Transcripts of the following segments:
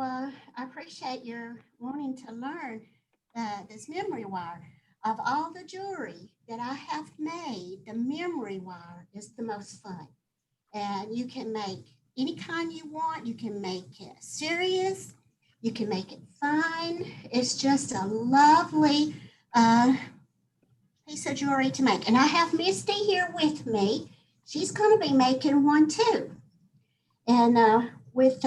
I appreciate your wanting to learn this memory wire. Of all the jewelry that I have made, the memory wire is the most fun. And you can make any kind you want. You can make it serious. You can make it fun. It's just a lovely piece of jewelry to make. And I have Misty here with me. She's going to be making one too. And with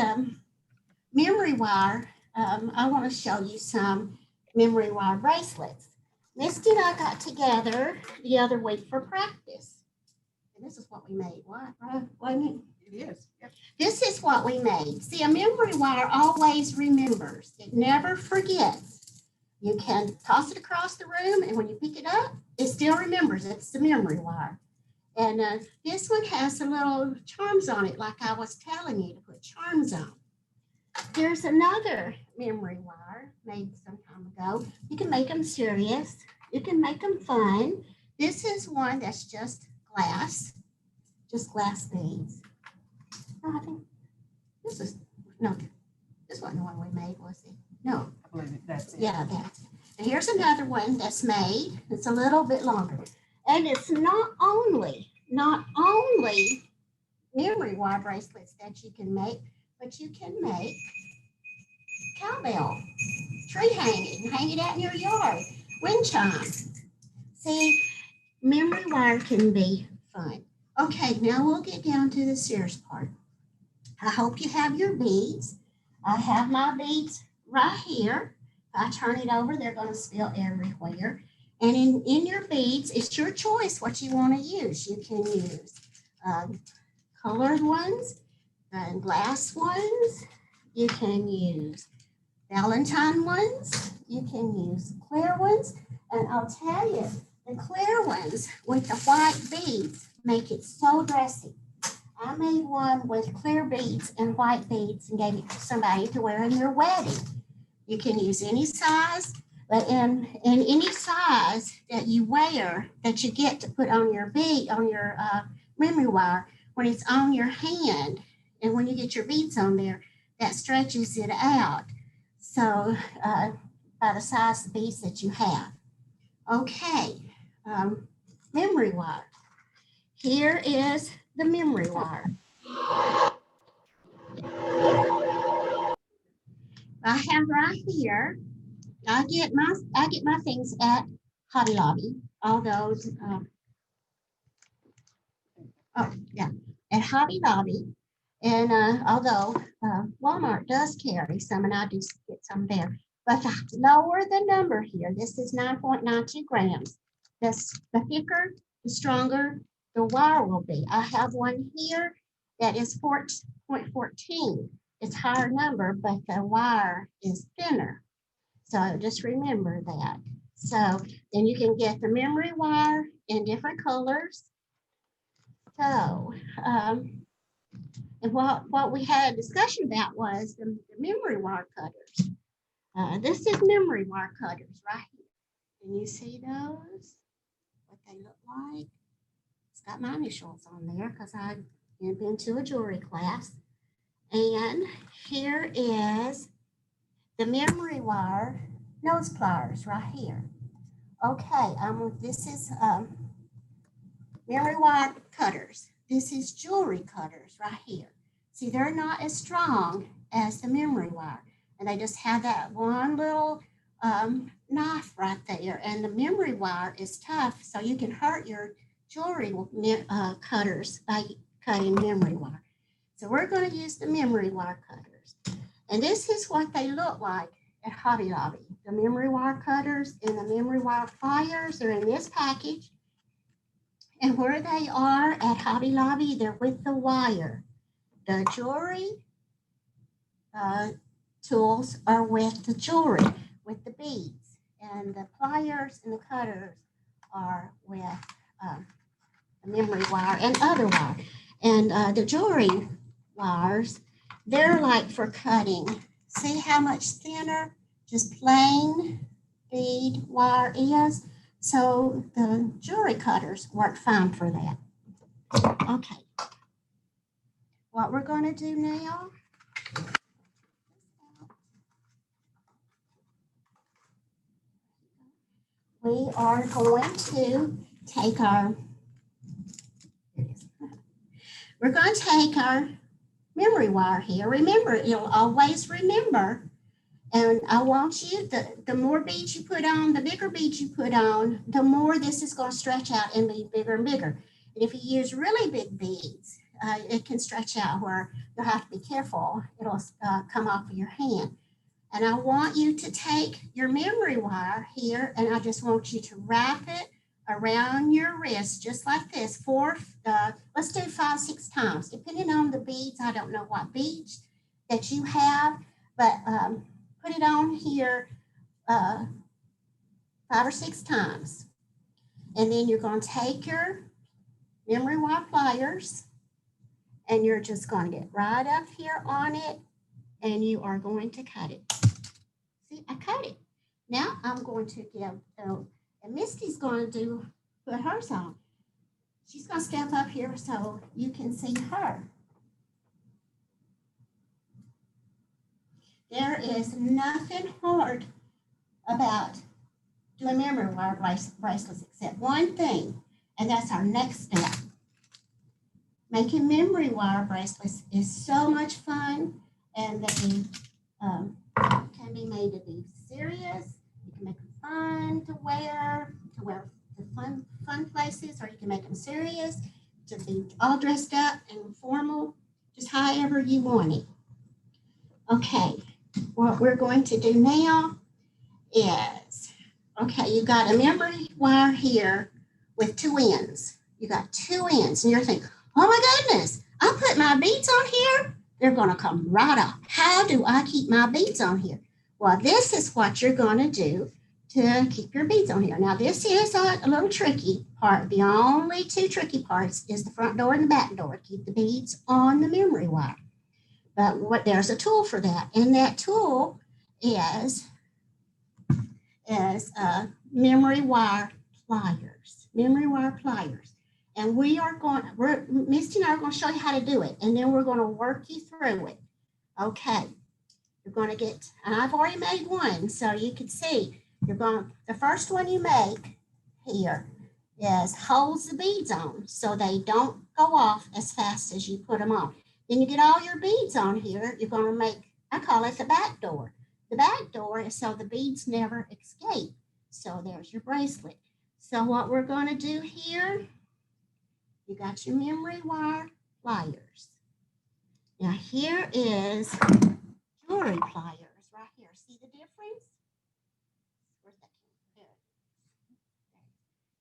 memory wire, I want to show you some memory wire bracelets. Misty and I got together the other week for practice. And this is what we made. What, wasn't it? It is. Yep. This is what we made. See, a memory wire always remembers. It never forgets. You can toss it across the room, and when you pick it up, it still remembers. It's the memory wire. And this one has the little charms on it, like I was telling you to put charms on. There's another memory wire made some time ago. You can make them serious. You can make them fun. This is one that's just glass beads. No, I think this wasn't the one we made, was it? No. I believe that's it. Yeah, that's it. And here's another one that's made. It's a little bit longer. And it's not only memory wire bracelets that you can make, but you can make cowbell, tree hanging, hang it out in your yard, wind chime. See, memory wire can be fun. Okay, now we'll get down to the serious part. I hope you have your beads. I have my beads right here. If I turn it over, they're going to spill everywhere. And in your beads, it's your choice what you want to use. You can use colored ones and glass ones. You can use Valentine ones. You can use clear ones. And I'll tell you, the clear ones with the white beads make it so dressy. I made one with clear beads and white beads and gave it to somebody to wear in their wedding. You can use any size, but in any size that you wear, that you get to put on your bead, on your memory wire, when it's on your hand, and when you get your beads on there, that stretches it out. So by the size of the beads that you have. Okay, memory wire. Here is the memory wire. I have right here. I get my things at Hobby Lobby. All those. At Hobby Lobby, and although Walmart does carry some, and I do get some there. But the lower the number here, this is 9.92 grams. The thicker, the stronger the wire will be. I have one here that is 4.14. It's higher number, but the wire is thinner. So just remember that. So then you can get the memory wire in different colors. So, and what we had a discussion about was the memory wire cutters. This is memory wire cutters right here. Can you see those? What they look like? It's got my initials on there because I've been to a jewelry class. And here is the memory wire nose pliers right here. Okay, this is memory wire cutters. This is jewelry cutters right here. See, they're not as strong as the memory wire. And they just have that one little knife right there. And the memory wire is tough, so you can hurt your jewelry cutters by cutting memory wire. So we're going to use the memory wire cutters. And this is what they look like at Hobby Lobby. The memory wire cutters and the memory wire pliers are in this package. And where they are at Hobby Lobby, they're with the wire. The jewelry tools are with the jewelry, with the beads. And the pliers and the cutters are with the memory wire and other wire. And the jewelry wires, they're like for cutting. See how much thinner just plain bead wire is? So the jewelry cutters work fine for that. Okay. What we're going to do now, we are going to take our, we're going to take our memory wire here. Remember, you'll always remember. And I want you, the more beads you put on, the bigger beads you put on, the more this is going to stretch out and be bigger and bigger. And if you use really big beads, it can stretch out where you'll have to be careful. It'll come off of your hand. And I want you to take your memory wire here, and I just want you to wrap it around your wrist, just like this, let's do 5, 6 times, depending on the beads. I don't know what beads that you have, but put it on here 5 or 6 times. And then you're going to take your memory wire pliers, and you're just going to get right up here on it, and you are going to cut it. See, I cut it. Now I'm going to give, and Misty's going to put hers on. She's going to step up here so you can see her. There is nothing hard about doing memory wire bracelets except one thing, and that's our next step. Making memory wire bracelets is so much fun, and they can be made to be serious. You can make them fun to wear to fun places, or you can make them serious to be all dressed up and formal, just however you want it. Okay, what we're going to do now is, okay, you got a memory wire here with 2 ends. You got 2 ends, and you're thinking, oh my goodness, I put my beads on here. They're going to come right off. How do I keep my beads on here? Well, this is what you're going to do to keep your beads on here. Now, this is a little tricky part. The only 2 tricky parts is the front door and the back door. Keep the beads on the memory wire. But there's a tool for that, and that tool is memory wire pliers. Memory wire pliers. And Misty and I are going to show you how to do it, and then we're going to work you through it. Okay, you're going to get, and I've already made one, so you can see, the first one you make here is holds the beads on so they don't go off as fast as you put them on. Then you get all your beads on here, you're going to make, I call it the back door. The back door is so the beads never escape. So there's your bracelet. So what we're going to do here, you got your memory wire pliers. Now here is jewelry pliers right here. See the difference? Where's that? There.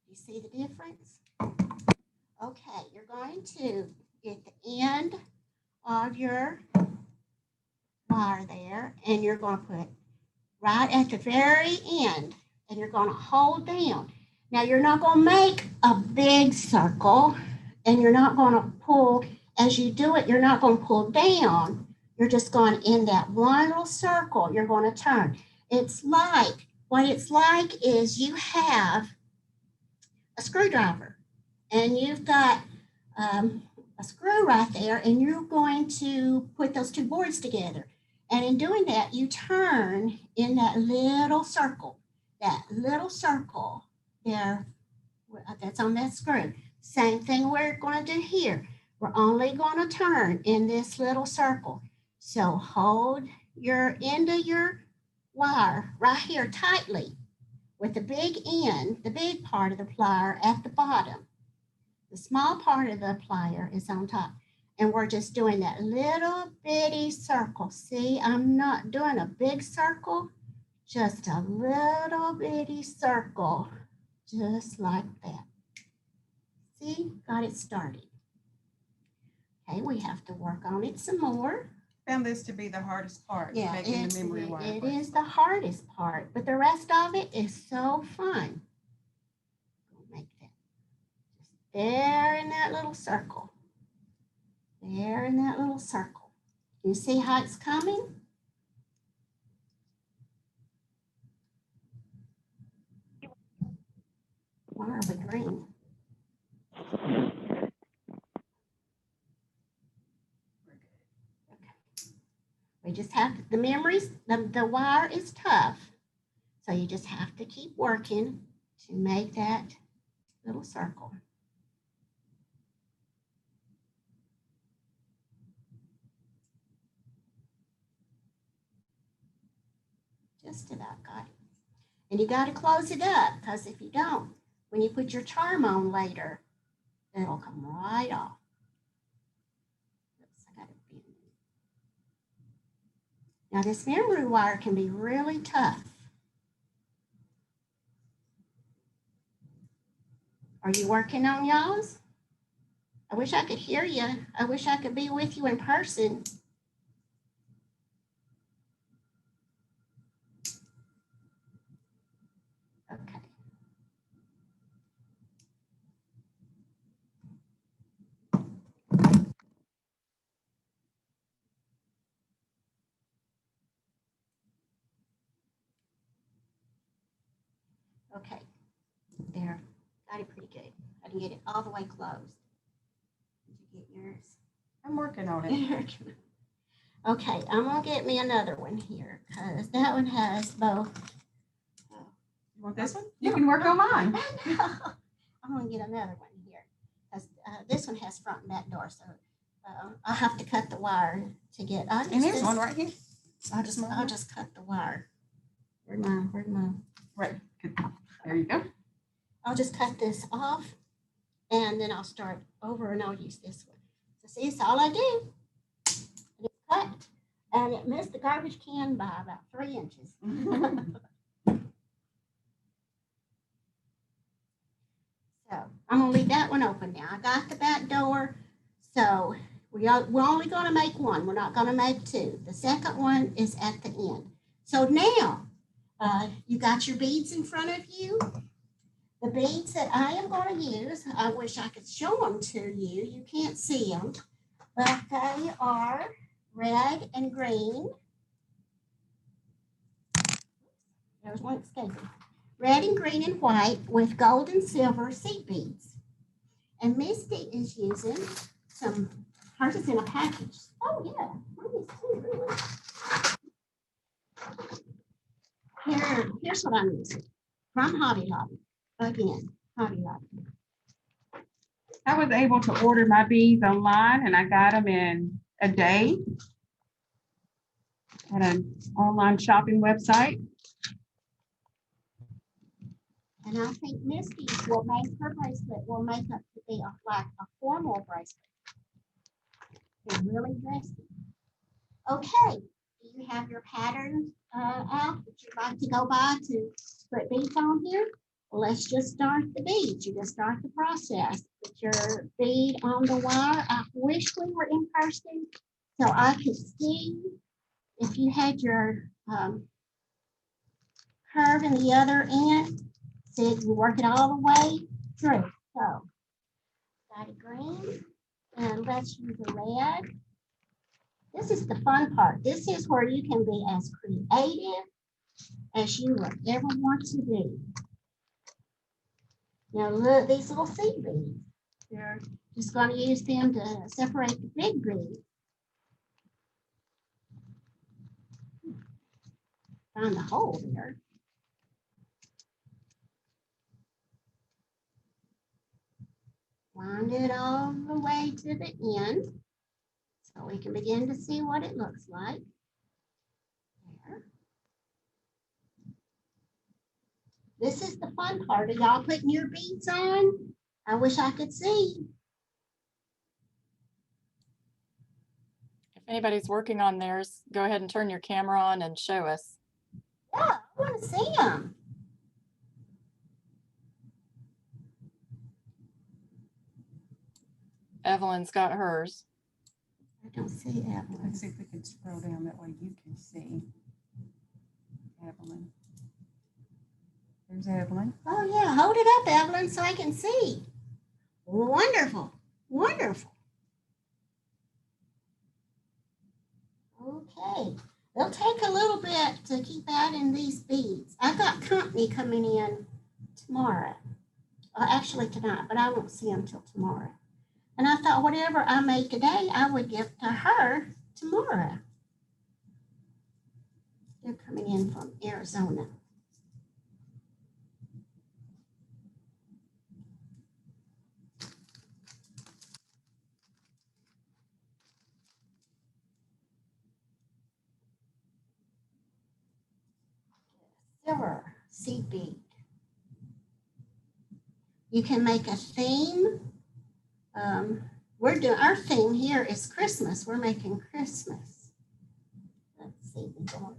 You see the difference? Okay, you're going to get the end of your wire there, and you're going to put right at the very end, and you're going to hold down. Now you're not going to make a big circle, and you're not going to pull, as you do it, you're not going to pull down. You're just going in that one little circle, you're going to turn. What it's like is you have a screwdriver, and you've got a screw right there, and you're going to put those 2 boards together. And in doing that, you turn in that little circle there that's on that screw. Same thing we're going to do here. We're only going to turn in this little circle. So hold your end of your wire right here tightly with the big end, the big part of the plier at the bottom. The small part of the plier is on top. And we're just doing that little bitty circle. See, I'm not doing a big circle, just a little bitty circle, just like that. See, got it started. Okay, we have to work on it some more. Found this to be the hardest part, making the memory wire. It is the hardest part, but the rest of it is so fun. Make that just there in that little circle. There in that little circle. You see how it's coming? Why are we green? We just have the memories, the wire is tough. So you just have to keep working to make that little circle. Just about got it. And you got to close it up, because if you don't, when you put your charm on later, it'll come right off. Oops, I got it bent. Now this memory wire can be really tough. Are you working on y'all's? I wish I could hear you. I wish I could be with you in person. Okay. Okay, there, got it pretty good. I didn't get it all the way closed. Did you get yours? I'm working on it. Okay, I'm gonna get me another one here, because that one has both. You want this one? You can work on mine. I'm gonna get another one here, because this one has front and back door, so I'll have to cut the wire to get. And there's one right here. I'll just cut the wire. Where'd my? Right. Good. There you go. I'll just cut this off, and then I'll start over, and I'll use this one. So see, it's all I do. It's cut, and it missed the garbage can by about 3 inches. So I'm gonna leave that one open now. I got the back door, so we're only gonna make one. We're not gonna make two. The second one is at the end. So now you got your beads in front of you. The beads that I am going to use, I wish I could show them to you. You can't see them, but they are red and green. There's one escaping. Red and green and white with gold and silver seed beads. And Misty is using some, hers is in a package. Oh yeah, mine is too, really. Here's what I'm using from Hobby Lobby. Again, Hobby Lobby. I was able to order my beads online, and I got them in a day at an online shopping website. And I think Misty will make her bracelet, will make up to be like a formal bracelet. It's really dressy. Okay, do you have your pattern out that you'd like to go by to put beads on here? Well, let's just start the beads. You just start the process. Put your bead on the wire. I wish we were in person so I could see if you had your curve in the other end. See if you work it all the way through. So, got a green, and let's use a red. This is the fun part. This is where you can be as creative as you would ever want to be. Now look, these little seed beads. You're just going to use them to separate the big beads. Find the hole there. Wind it all the way to the end so we can begin to see what it looks like. There. This is the fun part. Are y'all putting your beads on? I wish I could see. If anybody's working on theirs, go ahead and turn your camera on and show us. Yeah, I want to see them. Evelyn's got hers. I don't see Evelyn. Let's see if we can scroll down that way you can see Evelyn. There's Evelyn. Oh yeah, hold it up, Evelyn, so I can see. Wonderful, wonderful. Okay, it'll take a little bit to keep adding these beads. I got company coming in tomorrow. Actually tonight, but I won't see them till tomorrow. And I thought whatever I made today, I would give to her tomorrow. They're coming in from Arizona. whatever seed bead. You can make a theme. Our theme here is Christmas. We're making Christmas. Let's see, we go on.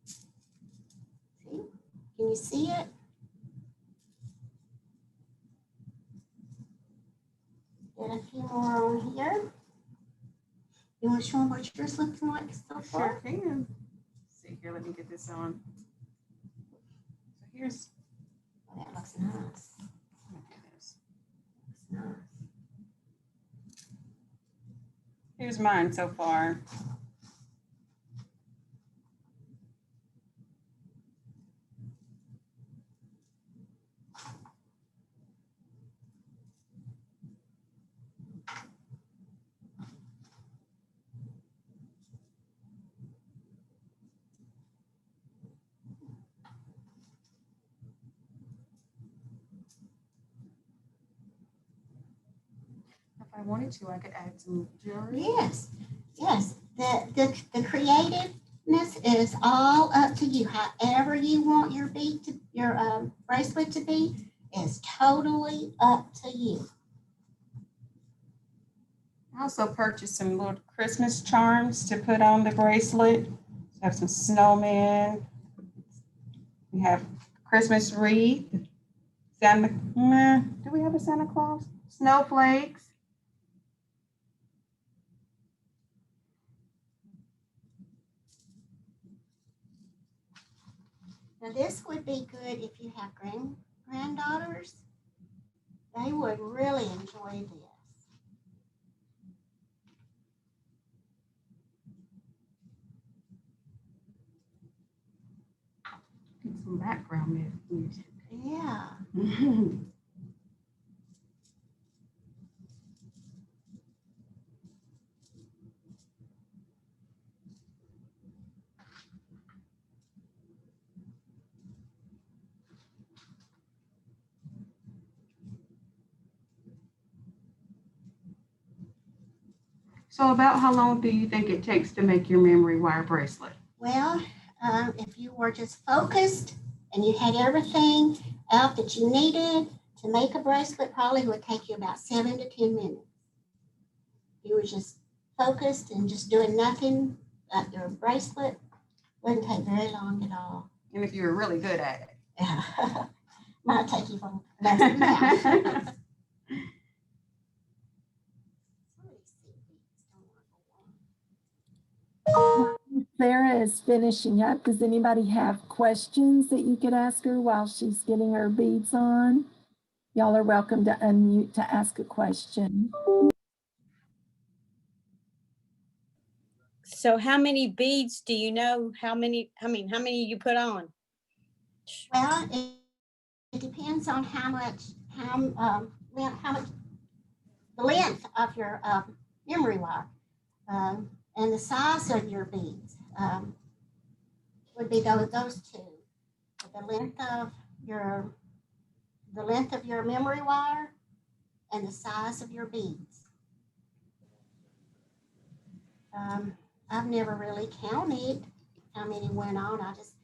See? Can you see it? Get a few more on here. You want to show them what yours looking like so Sure far? can. Let's see here, let me get this on. So here's, Oh, that looks nice. look at this. Looks nice. Here's mine so far. If I wanted to, I could add some jewelry. Yes, yes. The creativeness is all up to you. However you want your bead to, your bracelet to be is totally up to you. I also purchased some little Christmas charms to put on the bracelet. We have some snowmen. We have Christmas wreath. Do we have a Santa Claus? Snowflakes. Now this would be good if you have granddaughters. They would really enjoy this. Get some background music. Yeah. So about how long do you think it takes to make your memory wire bracelet? Well, if you were just focused and you had everything out that you needed to make a bracelet, probably would take you about 7 to 10 minutes. If you were just focused and just doing nothing at your bracelet, wouldn't take very long at all. And if you were really good at it. Might take you from less than that. Sarah is finishing up. Does anybody have questions that you could ask her while she's getting her beads on? Y'all are welcome to unmute to ask a question. So how many beads do you know? How many you put on? Well, it depends on how much the length of your memory wire and the size of your beads would be those two. The length of your memory wire and the size of your beads. I've never really counted how many went on. I just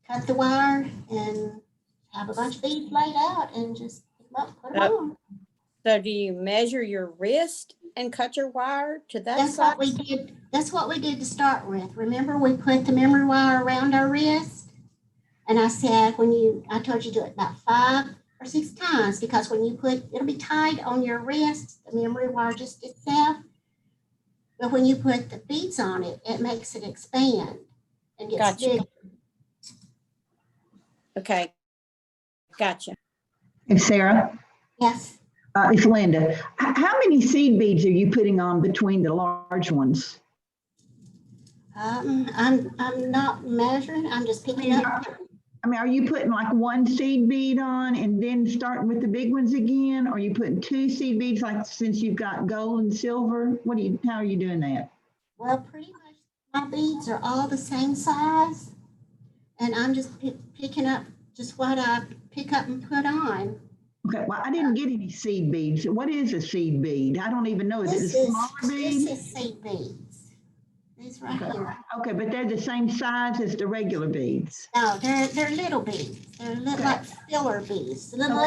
cut the wire and have a bunch of beads laid out and just put them on. So do you measure your wrist and cut your wire to that That's size? what we did. That's what we did to start with. Remember, we put the memory wire around our wrist, and I said I told you to do it about 5 or 6 times because when you it'll be tied on your wrist, the memory wire just itself. But when you put the beads on it, it makes it expand and gets Gotcha. bigger. Okay, gotcha. And Sarah, Yes. it's Linda. How many seed beads are you putting on between the large ones? I'm not measuring. I'm just picking up. I mean, are you putting like one seed bead on and then starting with the big ones again? Or are you putting 2 seed beads like since you've got gold and silver? How are you doing that? Well, pretty much my beads are all the same size, and I'm just picking up just what I pick up and put on. Okay, well, I didn't get any seed beads. What is a seed bead? I don't even know. Is it a This is, smaller this bead? is seed beads. These right Okay. here. Okay, but they're the same size as the regular beads. No, they're little beads. They're little, like filler beads, little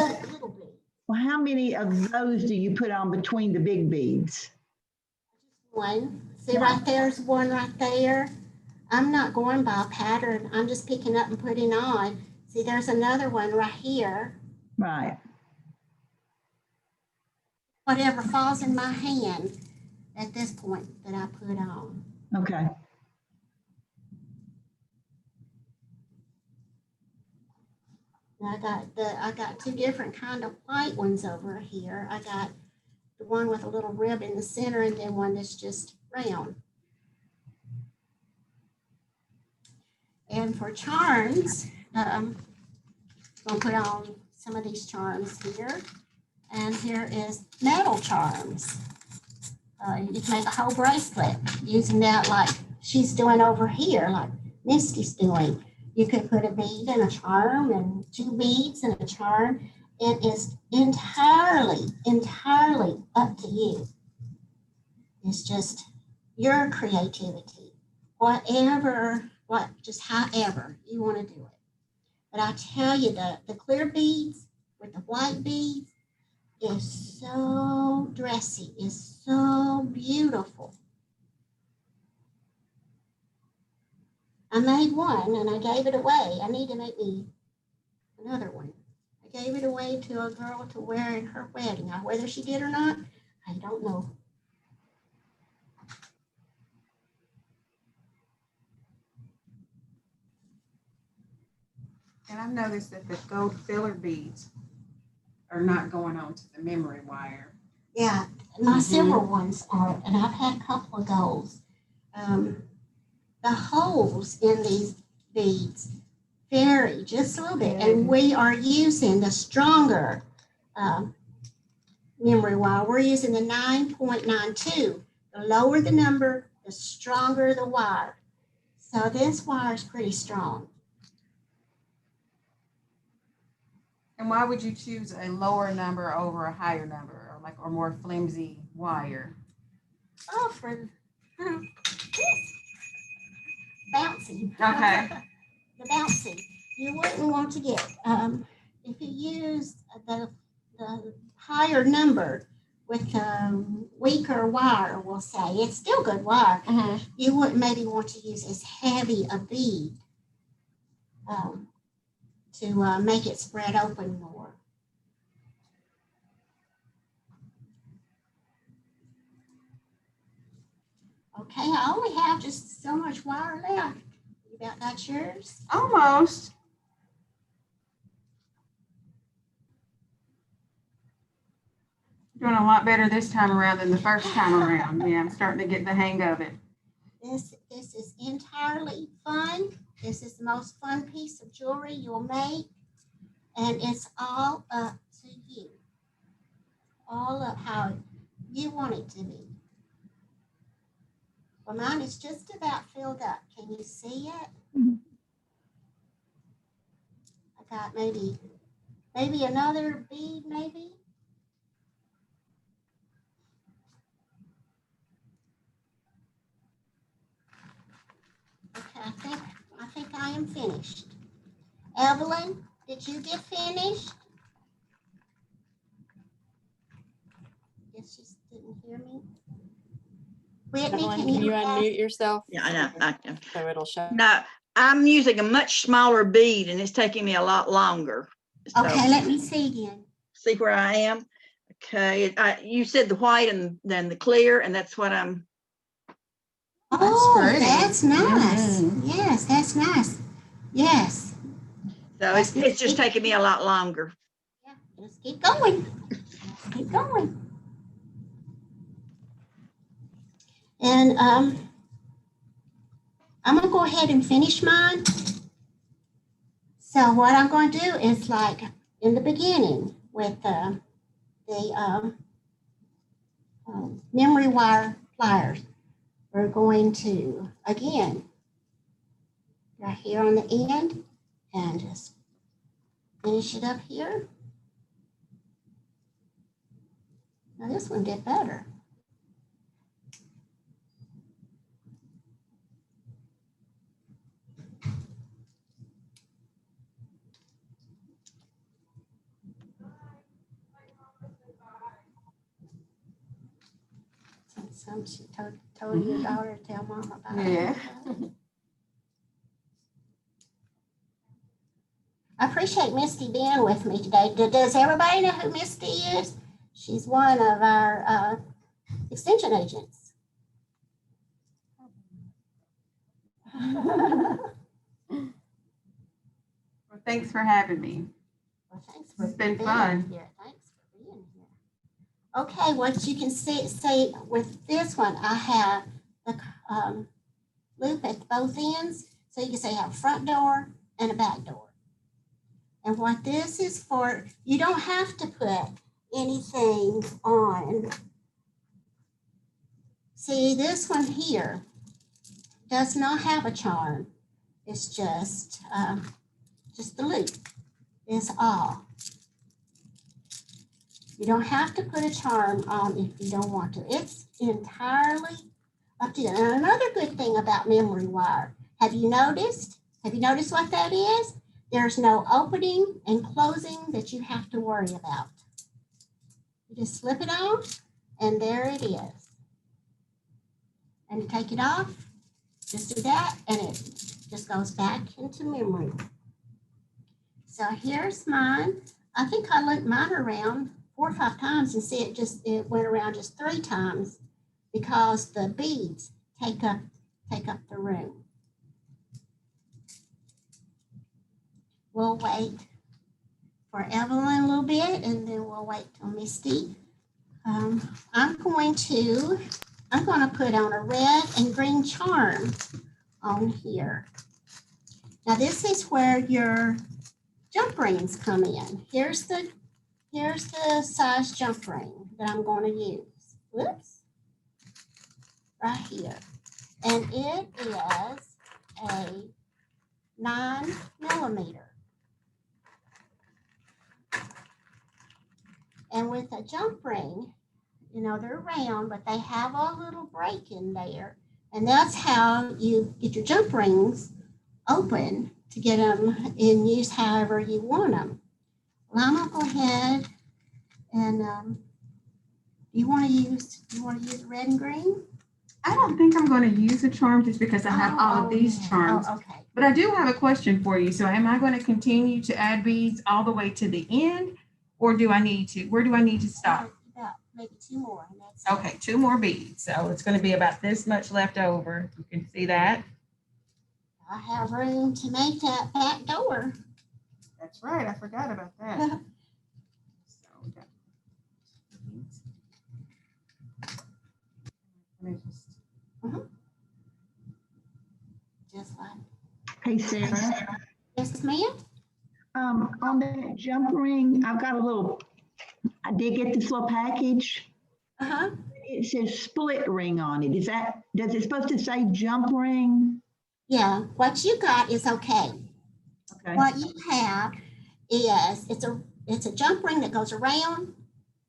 beads. Well, how many of those do you put on between the big beads? One, see right there's one right there. I'm not going by pattern. I'm just picking up and putting on. See, there's another one right here. Right. Whatever falls in my hand at this point that I put on. Okay. I got two different kind of white ones over here. I got the one with a little rib in the center and then one that's just round. And for charms, I'm gonna put on some of these charms here. And here is metal charms. You can make a whole bracelet using that like she's doing over here, like Misty's doing. You could put a bead and a charm and two beads and a charm. It is entirely up to you. It's just your creativity, just however you want to do it. But I tell you, the clear beads with the white beads is so dressy, is so beautiful. I made one and I gave it away. I need to make me another one. I gave it away to a girl to wear in her wedding. Now, whether she did or not, I don't know. And I've noticed that the gold filler beads are not going on to the memory wire. Yeah, my silver ones are, and I've had a couple of those. The holes in these beads vary just a little bit, and we are using the stronger memory wire. We're using the 9.92. The lower the number, the stronger the wire. So this wire is pretty strong. And why would you choose a lower number over a higher number, or more flimsy wire? Oh, for bouncy. Okay. The bouncy. You wouldn't want to get, if you use the higher number with weaker wire, we'll say, it's still good wire. You wouldn't maybe want to use as heavy a bead to make it spread open more. Okay, I only have just so much wire left. You about got yours? Almost. Doing a lot better this time around than the first time around. Yeah, I'm starting to get the hang of it. This is entirely fun. This is the most fun piece of jewelry you'll make. And it's all up to you. All of how you want it to be. Well, mine is just about filled up. Can you see it? Mhm. I got maybe another bead, maybe. Okay, I think I am finished. Evelyn, did you get finished? Guess she didn't hear me. Whitney, Evelyn, can can you ask? unmute yourself? Yeah, I know. I can. So it'll show. No, I'm using a much smaller bead and it's taking me a lot longer. So, Okay, let me see again. see where I am? Okay, you said the white and then the clear, and that's what I'm, Oh, pretty. that's nice. Yes, that's nice. Yes. so it's just taking me a lot longer. Yeah, let's keep going. Let's keep going. And I'm gonna go ahead and finish mine. So what I'm going to do is like in the beginning with the memory wire pliers, we're going to, again, right here on the end and just finish it up here. Now this one did better. She told your daughter to tell mom about it. Yeah. I appreciate Misty being with me today. Does everybody know who Misty is? She's one of our extension agents. Well, Well, thanks for having me. thanks for It's been being fun. here. Thanks for being here. Okay, what you can see with this one, I have the loop at both ends. So you can say you have a front door and a back door. And what this is for, you don't have to put anything on. See, this one here does not have a charm. It's just the loop is all. You don't have to put a charm on if you don't want to. It's entirely up to you. And another good thing about memory wire, have you noticed what that is? There's no opening and closing that you have to worry about. You just slip it on and there it is. And you take it off, just do that, and it just goes back into memory. So here's mine. I think I looped mine around 4 or 5 times and see it went around just 3 times because the beads take up the room. We'll wait for Evelyn a little bit and then we'll wait till Misty. I'm going to put on a red and green charm on here. Now this is where your jump rings come in. Here's the size jump ring that I'm going to use. Whoops. Right here. And it is a 9 millimeter. And with a jump ring, you know, they're round, but they have a little break in there. And that's how you get your jump rings open to get them in use however you want them. Well, I'm gonna go ahead and you want to use red and green? I don't think I'm going to use a charm just because I have all of these yeah. charms. Oh, okay. But I do have a question for you. So am I going to continue to add beads all the way to the end? Or where do I need to stop? About maybe 2 more. And that's it. Okay, 2 more beads. So it's going to be about this much left over. You can see that. I have room to make that back door. That's right. I forgot about that. So we got beads. Let me just- Just like, Hey, Sarah, yes, ma'am? on that jump ring, I've got I did get this little package. Uh-huh. It says split ring on it. Does it supposed to say jump ring? Yeah, what you got is okay. Okay. What you have is, it's a jump ring that goes around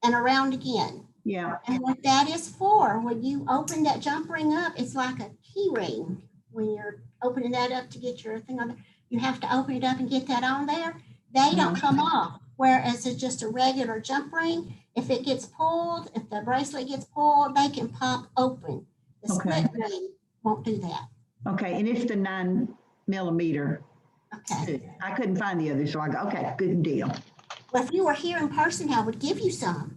and around again. Yeah. And what that is for, when you open that jump ring up, it's like a key ring. When you're opening that up to get your thing on there, you have to open it up and get that on there. They don't come off. Whereas it's just a regular jump ring. If it gets pulled, if the bracelet gets pulled, they can pop open. The split ring won't do that. Okay, and it's the 9 millimeter. Okay. I couldn't find the other, so I go, okay, good deal. Well, if you were here in person, I would give you some.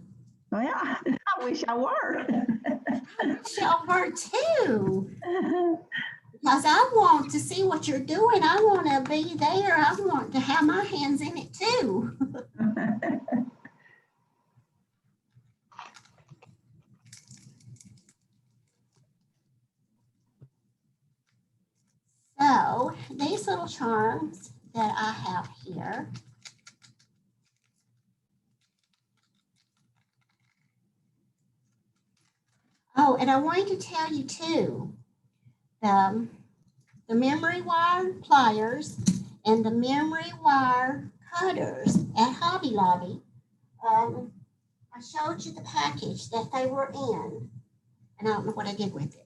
Well, I wish I were. Y'all were too. Because I want to see what you're doing. I want to be there. I want to have my hands in it too. So these little charms that I have here. Oh, and I wanted to tell you too, the memory wire pliers and the memory wire cutters at Hobby Lobby. I I showed you the package that they were in, and I don't know what I did with it,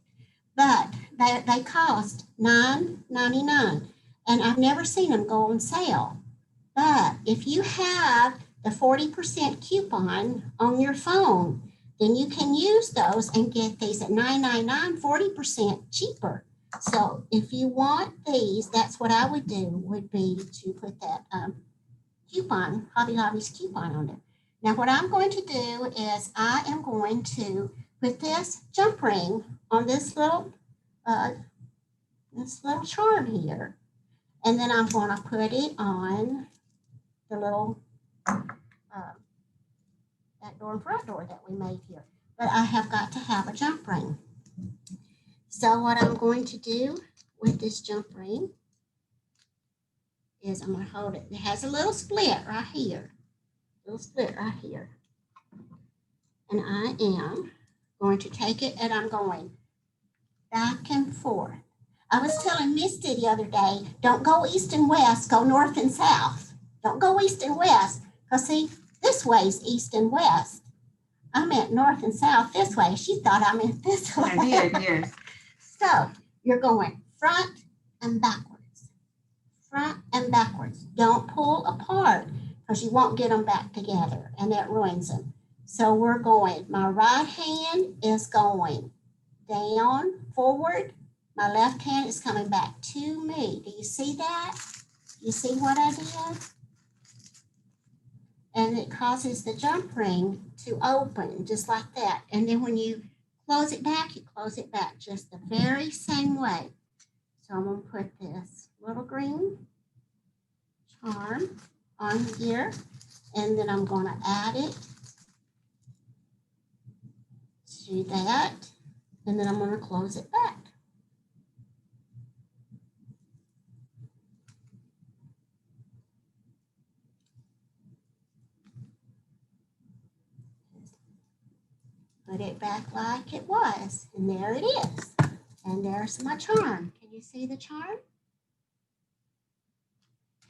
but they cost $9.99, and I've never seen them go on sale. But if you have the 40% coupon on your phone, then you can use those and get these at $9.99, 40% cheaper. So if you want these, that's what I would do, would be to put that coupon, Hobby Lobby's coupon on there. Now what I'm going to do is I am going to put this jump ring on this little charm here. And then I'm going to put it on the little back door and front door that we made here. But I have got to have a jump ring. So what I'm going to do with this jump ring is I'm going to hold it. It has a little split right here. And I am going to take it and I'm going back and forth. I was telling Misty the other day, don't go east and west, go north and south. Don't go east and west, because see, this way's east and west. I meant north and south this way. She thought I meant this way. I did, yes. So you're going front and backwards, front and backwards. Don't pull apart because you won't get them back together and that ruins them. So we're going, my right hand is going down, forward. My left hand is coming back to me. Do you see that? You see what I did? And it causes the jump ring to open just like that. And then when you close it back, you close it back just the very same way. So I'm going to put this little green charm on here, and then I'm going to add it to that, and then I'm going to close it back. Put it back like it was, and there it is. And there's my charm. Can you see the charm?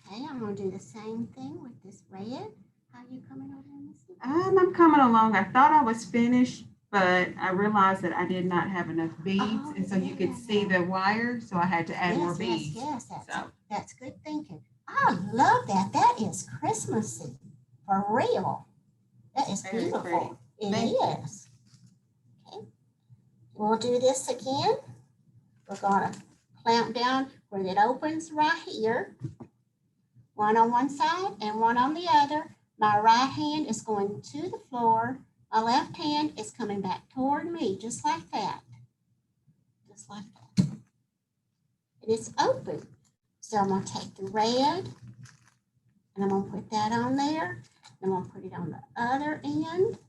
Okay, I'm going to do the same thing with this red. How are you coming over in this? I'm coming along. I thought I was finished, but I realized that I did not have enough beads. Oh, And so you could see the wire, so I had to add more beads. Yes, So that's good thinking. I love that. That is Christmassy for real. That is Very beautiful. It Thank you. is. Okay. We'll do this again. We're going to clamp down where it opens right here. One on one side and one on the other. My right hand is going to the floor. My left hand is coming back toward me, just like that. Just like that. And it's open. So I'm going to take the red and I'm going to put that on there. I'm going to put it on the other end.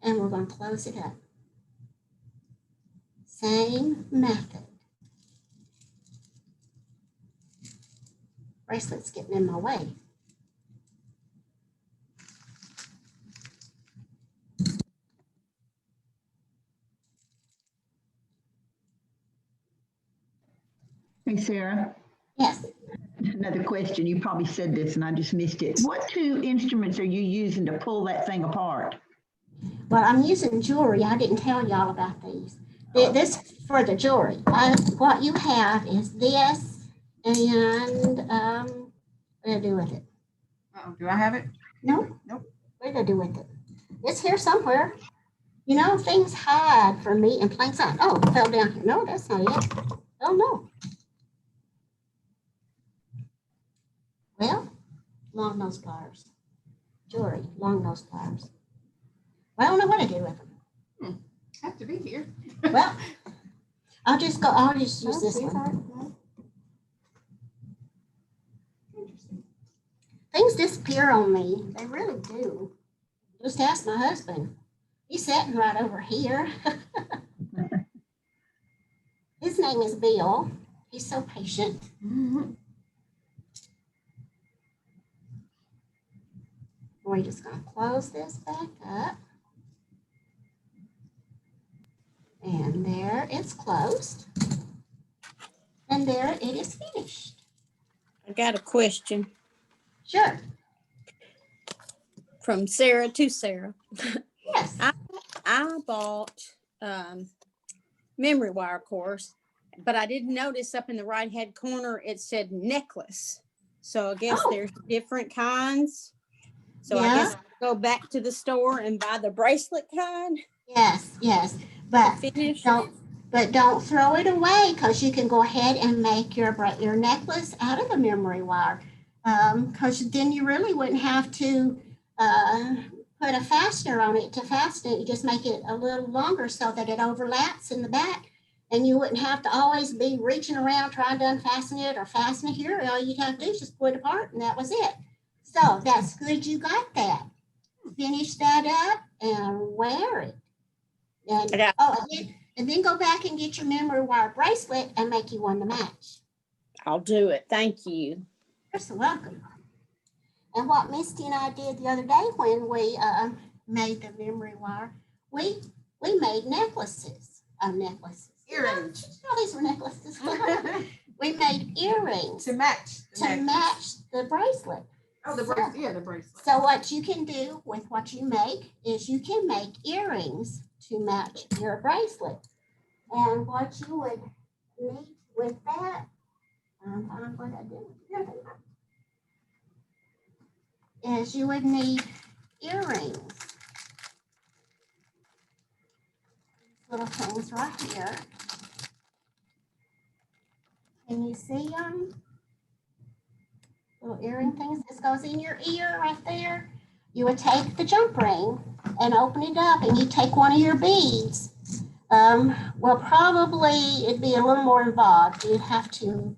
And we're going to close it up. Same method. Bracelet's getting in my way. Hey, Sarah, Yes. another question. You probably said this and I just missed it. What two instruments are you using to pull that thing apart? Well, I'm using jewelry. I didn't tell y'all about these. This for the jewelry. What you have is this, and what do I do with it? do I have it? No. Nope. What did I do with it? It's here somewhere. You know, things hide from me in plain sight. Oh, it fell down here. No, that's not it. Oh, no. Well, long nose pliers. Jewelry, long nose pliers. Well, I don't know what I did with them. Have to be here. Well, I'll just use this one. Things disappear on me. They really do. Just ask my husband. He's sitting right over here. His name is Bill. He's so patient. We're just going to close this back up. And there it's closed. And there it is finished. I got a question. Sure. From Sarah to Sarah. Yes. I bought memory wire, of course, but I didn't notice up in the right hand corner it said necklace. So I guess Oh. there's different kinds. So I Yeah. guess I'll go back to the store and buy the bracelet kind Yes, yes. to But finish. don't throw it away, because you can go ahead and make your necklace out of the memory wire. Because then you really wouldn't have to put a fastener on it to fasten it. You just make it a little longer so that it overlaps in the back, and you wouldn't have to always be reaching around trying to unfasten it or fasten it here. All you'd have to do is just pull it apart, and that was it. So that's good you got that. Finish that up and wear it. And, I got- and then go back and get your memory wire bracelet and make you one to match. I'll do it. Thank you. You're so welcome. And what Misty and I did the other day when we made the memory wire, we made necklaces. Earrings. Oh, these were necklaces. We made earrings To match. to match the bracelet. Oh, the bracelet, yeah, the bracelet. So what you can do with what you make is you can make earrings to match your bracelet. And what you would need with that, what I do is you would need earrings. Little things right here. Can you see them? Little earring things. This goes in your ear right there. You would take the jump ring and open it up, and you take one of your beads. Well, probably it'd be a little more involved. You would have to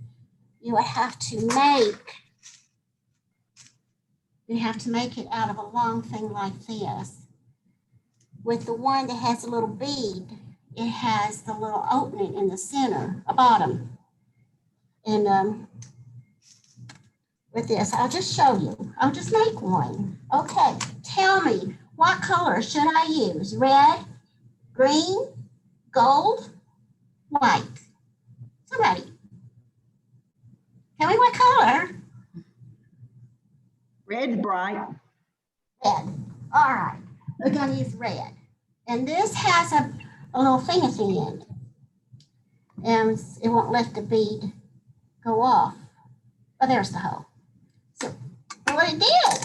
make it out of a long thing like this. With the one that has a little bead, it has the little opening in the center, a bottom. And with this, I'll just show you. I'll just make one. Okay, tell me, what color should I use? Red, green, gold, white? Somebody. Tell me what color. Red's bright. Red. All right, we're gonna use red. And this has a little thing at the end. And it won't let the bead go off. Oh, there's the hole. So, well, it did.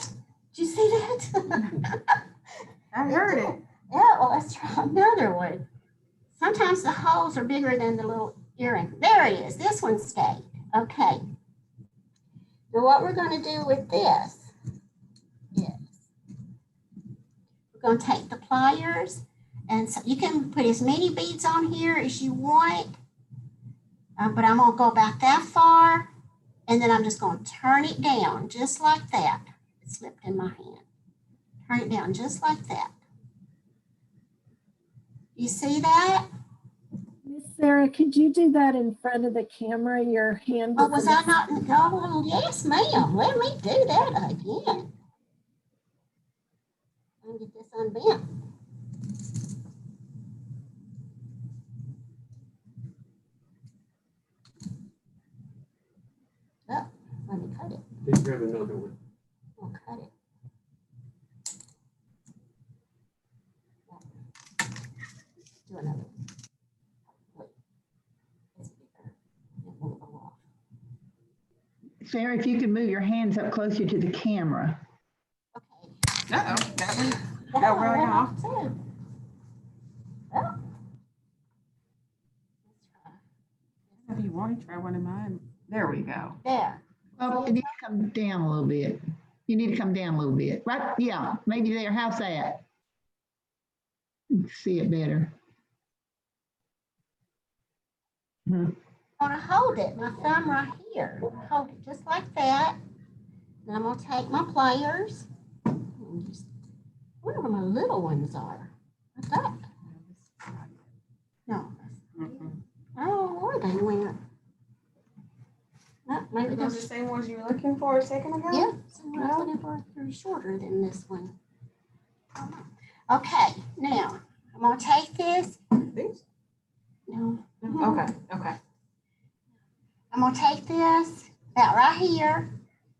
Did you see that? I heard it. Yeah, well, let's try another one. Sometimes the holes are bigger than the little earring. There it is. This one stayed. Okay. Now what we're going to do with this is we're going to take the pliers, and so you can put as many beads on here as you want, but I'm going to go about that far, and then I'm just going to turn it down just like that. It slipped in my hand. Turn it down just like that. You see that? Miss Sarah, could you do that in front of the camera? Your hand. Oh, was I not? Oh, yes, ma'am. Let me do that again. Let me get this unbent. Oh, let me cut it. Just grab another one. I'll cut it. Do another one. Wait. It's bigger. It won't go off. Sarah, if you could move your hands up closer to the camera. Okay. Uh-oh, that one. That Got one really went off. too. Well. Let's try. If you want to try one of mine. There we go. There. Oh, you need to come down a little bit. You need to come down a little bit. Right, yeah, maybe there. How's that? See it better. I'm gonna hold it, my thumb right here. Hold it just like that. And I'm gonna take my pliers. And just, where my little ones are? What's that? No. Oh, where they went? Oh, maybe Those are those. the same ones you were looking for a second ago? Yeah, someone else looking for they're shorter than this one. Okay, now I'm gonna take this. These? No. Okay, okay. I'm gonna take this about right here,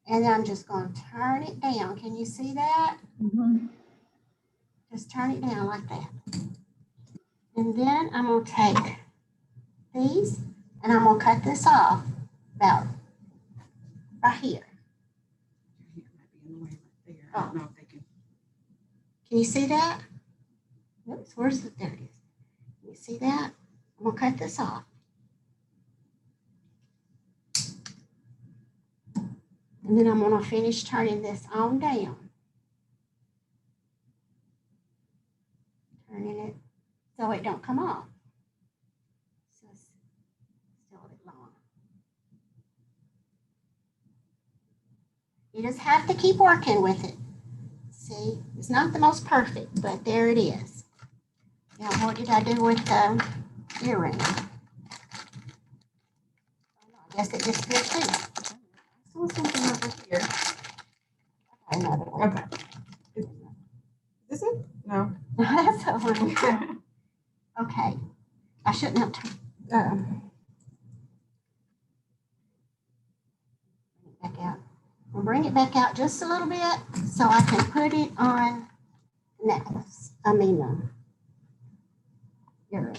And I'm just gonna turn it down. Can you see that? Mhm. Just turn it down like that. And then I'm gonna take these and I'm gonna cut this off about right here. I don't know if they can. Can you see that? Oops, where's the, there it is. Can you see that? I'm gonna cut this off. And then I'm gonna finish turning this on down. Turning it so it don't come off. So it's still a bit long. You just have to keep working with it. See, it's not the most perfect, but there it is. Now, what did I do with the earring? I guess it just fit too. I saw something over here. Another one. Okay. Is this it? No. That's over here. Okay. I shouldn't have bring it back out. We'll bring it back out just a little bit so I can put it on the necklace. I mean, earring.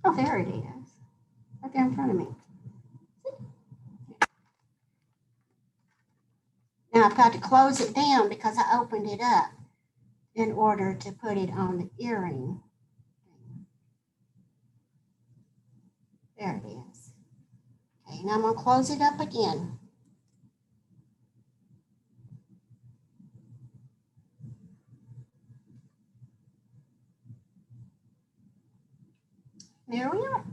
Oh, there it is. Right there in front of me. Now I've got to close it down because I opened it up in order to put it on the earring. There it is. Okay, now I'm gonna close it up again. There we are.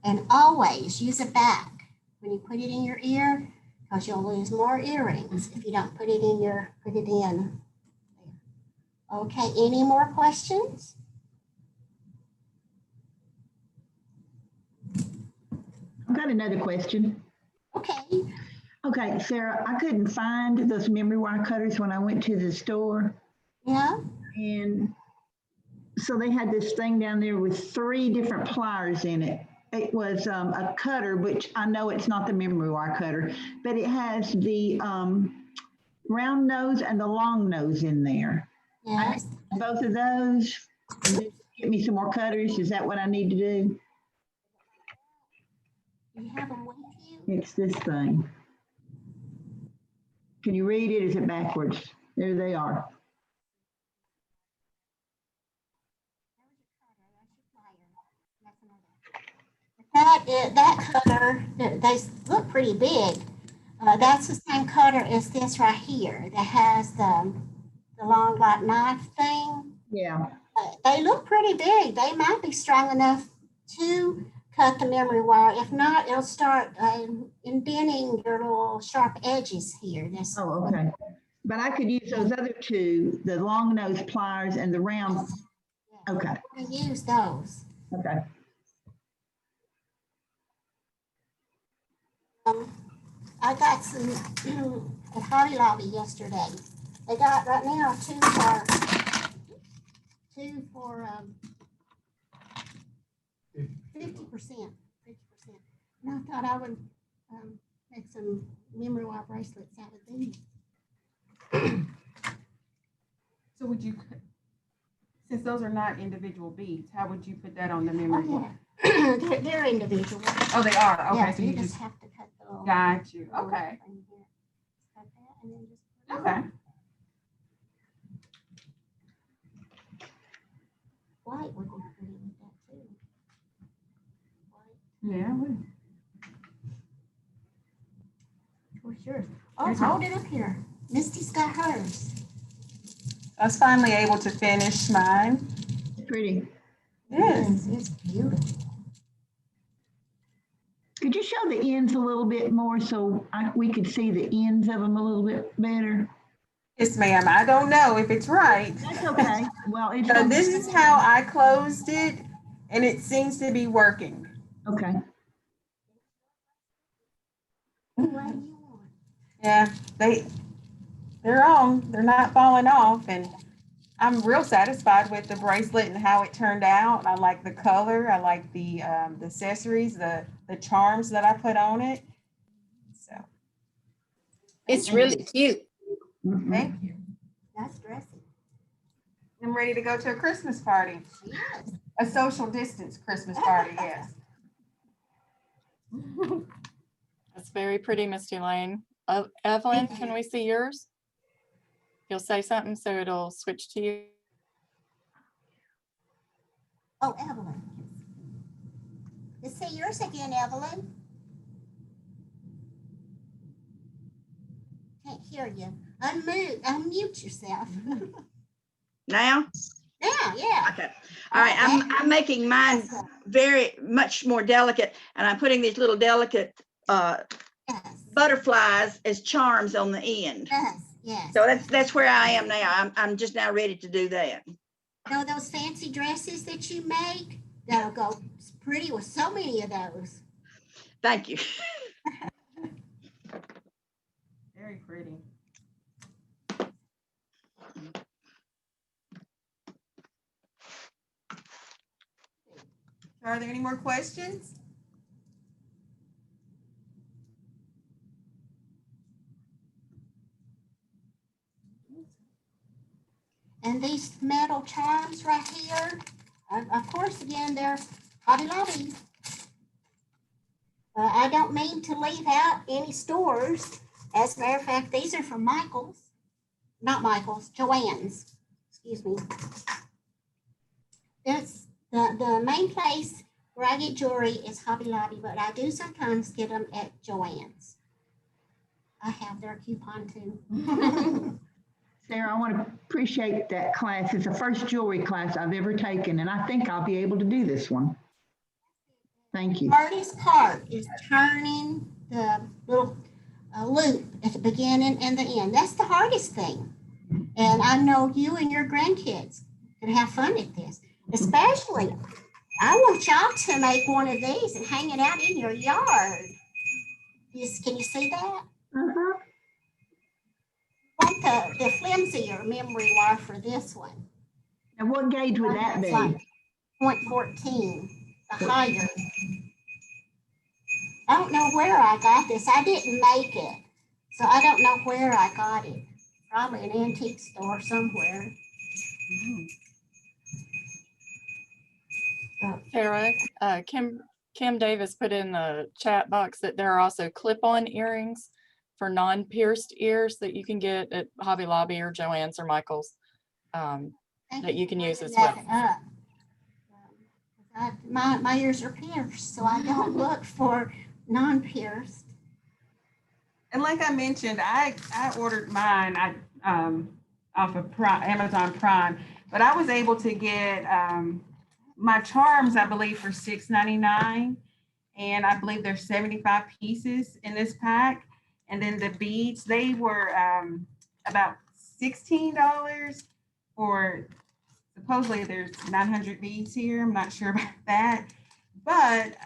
And always use a back when you put it in your ear, because you'll lose more earrings if you don't put it in your, put it in. There. Okay, any more questions? I've got another question. Okay, Okay, Sarah, I couldn't find those memory wire cutters when I went to the store. yeah, And so they had this thing down there with 3 different pliers in it. It was a cutter, which I know it's not the memory wire cutter, but it has the round nose and the long nose in there. yes. Both of those, and then get me some more cutters. Is that what I need to do? You have them with you? It's this thing. Can you read it? Is it backwards? There they are. That cutter, they look pretty big. That's the same cutter as this right here that has the long like knife thing. Yeah. They look pretty big. They might be strong enough to cut the memory wire. If not, it'll start indenting your little sharp edges here. This, Oh, okay. But I could use those other 2, the long nose pliers and the round. Okay. we use those. Okay. I got some at Hobby Lobby yesterday. They got right now 2 for 50%. And I thought I would make some memory wire bracelets out of these. So would you, since those are not individual beads, how would you put that on the memory? Oh, yeah. They're individual. Oh, they are. Okay, Yeah, so you you just just have to cut the little. got you. little Okay. thing here. Cut that and then just put it Okay. on. White would be pretty with that too. White. Yeah. Where's yours? Oh, Here's mine. hold it up here. Misty's got hers. I was finally able to finish mine. Pretty. Yes. It's beautiful. Could you show the ends a little bit more so we could see the ends of them a little bit better? Yes, ma'am. I don't know if it's right. That's okay. Well, it's. So this is how I closed it, and it seems to be working. Okay. What do you want? Yeah, they're on. They're not falling off, and I'm real satisfied with the bracelet and how it turned out. I like the color. I like the accessories, the charms that I put on it. So It's thank really cute. Mhm. thank you. That's dressy. I'm ready to go to a Christmas party, Yes. a social distance Christmas party. Yes. That's very pretty, Misty Lane. Evelyn, can we see yours? You'll say something, so it'll switch to you. Oh, Evelyn. Let's see yours again, Evelyn. Can't hear you. Unmute yourself. Now? Yeah. Okay. All right. I'm making mine very much more delicate, and I'm putting these little delicate Yes. butterflies as charms on the end. Yes. So that's where I am now. I'm just now ready to do that. Know those fancy dresses that you make? That'll go pretty with so many of those. Thank you. Very pretty. Are there any more questions? And these metal charms right here, of course, again, they're Hobby Lobby. I don't mean to leave out any stores. As a matter of fact, these are from Michael's, not Michael's, Joann's, excuse me. That's the main place where I get jewelry is Hobby Lobby, but I do sometimes get them at Joann's. I have their coupon too. Sarah, I want to appreciate that class. It's the first jewelry class I've ever taken, and I think I'll be able to do this one. Thank you. Hardest part is turning the little loop at the beginning and the end. That's the hardest thing. And I know you and your grandkids can have fun at this. Especially, I want y'all to make one of these and hang it out in your yard. Can you see that? Uh-huh. Want the flimsier memory wire for this one. And what gauge would that It's be? like 0.14, the higher. I don't know where I got this. I didn't make it. So I don't know where I got it. Probably an antique store somewhere. Tara, Kim Davis put in the chat box that there are also clip-on earrings for non-pierced ears that you can get at Hobby Lobby or Joann's or Michael's that you can use as well. My ears are pierced, so I don't look for non-pierced. And like I mentioned, I ordered mine off of Amazon Prime, but I was able to get my charms, I believe, for $6.99, and I believe there's 75 pieces in this pack. And then the beads, they were about $16 for, supposedly there's 900 beads here. I'm not sure about that, but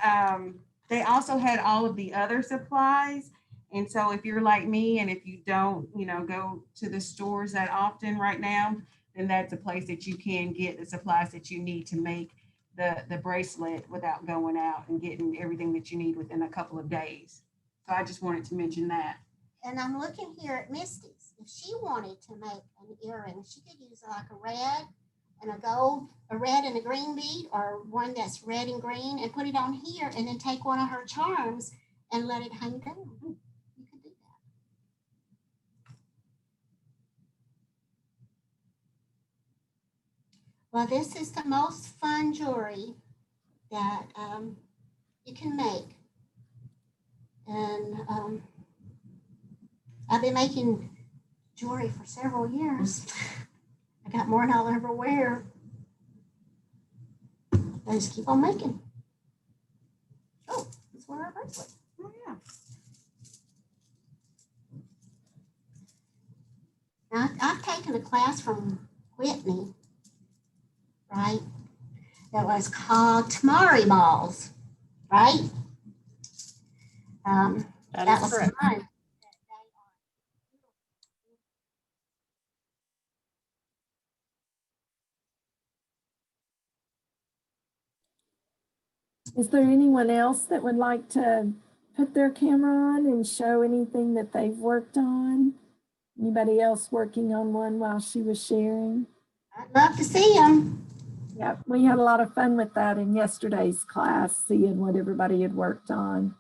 they also had all of the other supplies. And so if you're like me and if you don't, go to the stores that often right now, then that's a place that you can get the supplies that you need to make the bracelet without going out and getting everything that you need within a couple of days. So I just wanted to mention that. And I'm looking here at Misty's. If she wanted to make an earring, she could use like a red and a gold, a red and a green bead, or one that's red and green, and put it on here, and then take one of her charms and let it hang down. You could do that. Well, this is the most fun jewelry that you can make. And I've been making jewelry for several years. I got more than I'll ever wear. I just keep on making. Oh, that's one of our bracelet. Oh, yeah. Now, I've taken a class from Whitney, right? That was called Tamari Balls, right? That That is was correct. fun. Is there anyone else that would like to put their camera on and show anything that they've worked on? Anybody else working on one while she was sharing? I'd love to see them. Yeah, we had a lot of fun with that in yesterday's class, seeing what everybody had worked on.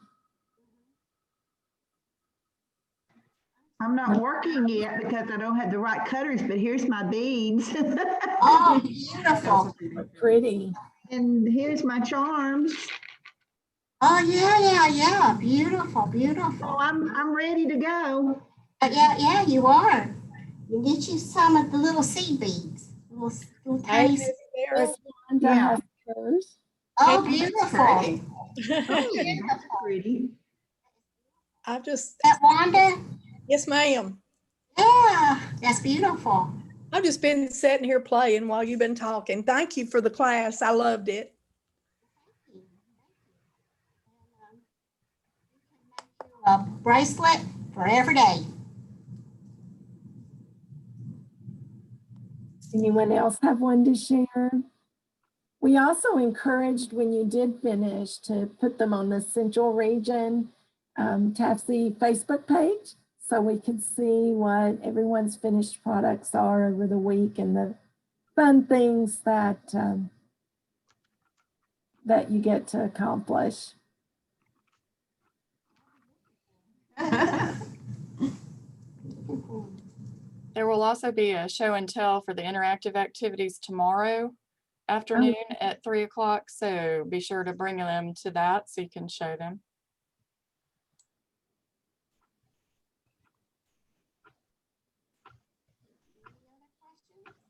I'm not working yet because I don't have the right cutters, but here's my beads. Oh, beautiful. Pretty. And here's my charms. Oh, yeah. Beautiful, So beautiful. I'm ready to go. Yeah, you are. You get you some of the little seed beads. Little Hey, tiny. Miss Sarah. Miss Wanda Yeah. has hers. Oh, Pretty. beautiful. Oh, that's pretty. I just, That Wanda? yes, ma'am. Yeah, that's beautiful. I've just been sitting here playing while you've been talking. Thank you for the class. I loved it. A bracelet for every day. Anyone else have one to share? We also encouraged when you did finish to put them on the Central Region TAFC Facebook page so we could see what everyone's finished products are over the week and the fun things that that you get to accomplish. There will also be a show and tell for the interactive activities tomorrow afternoon at 3 o'clock. So be sure to bring them to that so you can show them.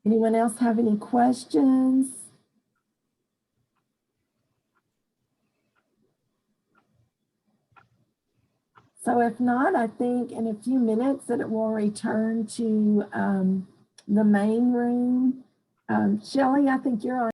Anyone else have any questions? So if not, I think in a few minutes that it will return to the main room. Shelley, I think you're on.